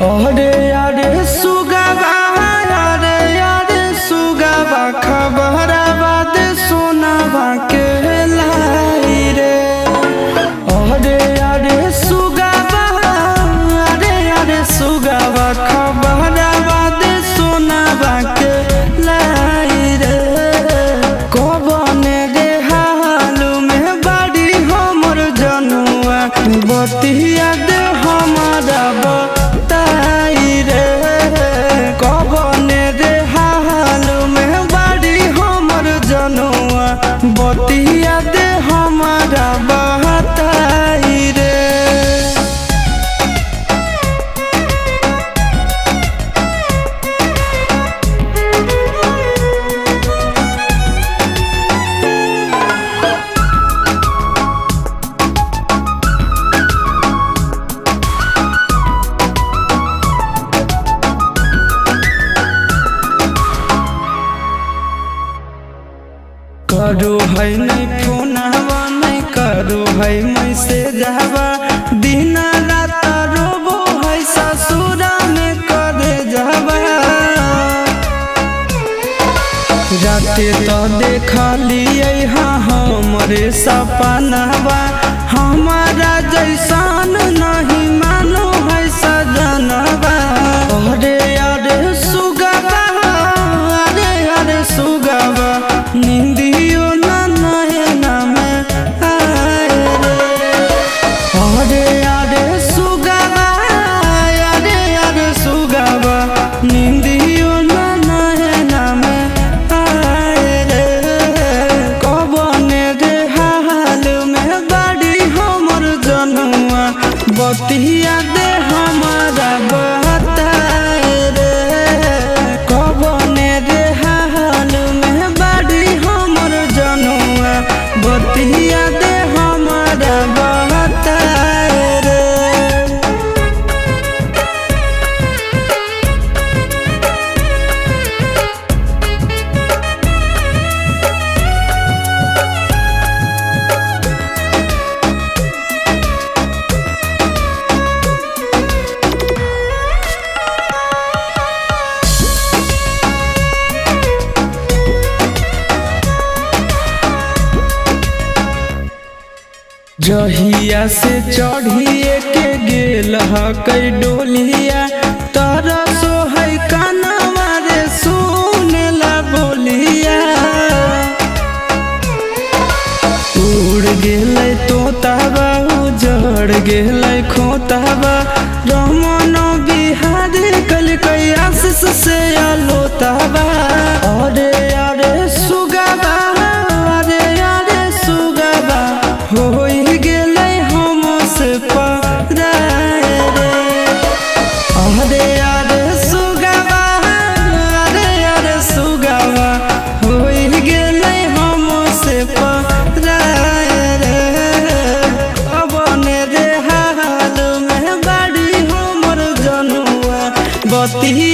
अरे अरे सुगवा अरे अरे सुगवा खबरवा दे सोनावा के लाई रे। अरे अरे सुगवा अरे अरे सुगवा खबरवा दे सोनावा के लाई रे। कबने रे हालू में बाड़ी हमर जनुआ बतिया दे हमारा बताई रे। कबने रे हालू में बाड़ी हमर जनुआ बतिया दे हमारा बताई रे। करो है नहीं फोनवा नहीं करो है मैसेज हवा दिन रात रोबो है ससुरा में करे जवा। राते तो देखलिए हाँ हमरे सपनवा हमारा जैसान नहीं मानो है सजनवा। अरे अरे सुगवा अरे अरे सुगवा नींदियो ना नैना में आए रे। अरे अरे सुगवा अरे अरे सुगवा नींदियो ना नैना में आए रे। कबने रे हाल में बाड़ी हमर जनुआ बतिया दे हमारा बताए रे। कबने रे हाल में बाड़ी हमर जनुआ बतिया दे हमारा बताए रे। जहिया से चढ़िए के गेल हकई डोलिया तारा सो है कानवा रे सुनेला बोलिया। उड़ गेलै तोताबा उजड़ गेलै खोताबा रमन बिहारी कलकै आशीष से अलोताबा। अरे अरे सुगवा अरे अरे सुगवा हो गेलै हमसे पराए रे। अरे अरे सुगवा अरे अरे सुगवा हो गेलै हमसे पराए रे। कबने रे हाल में बाड़ी हमर जनुआ बतिया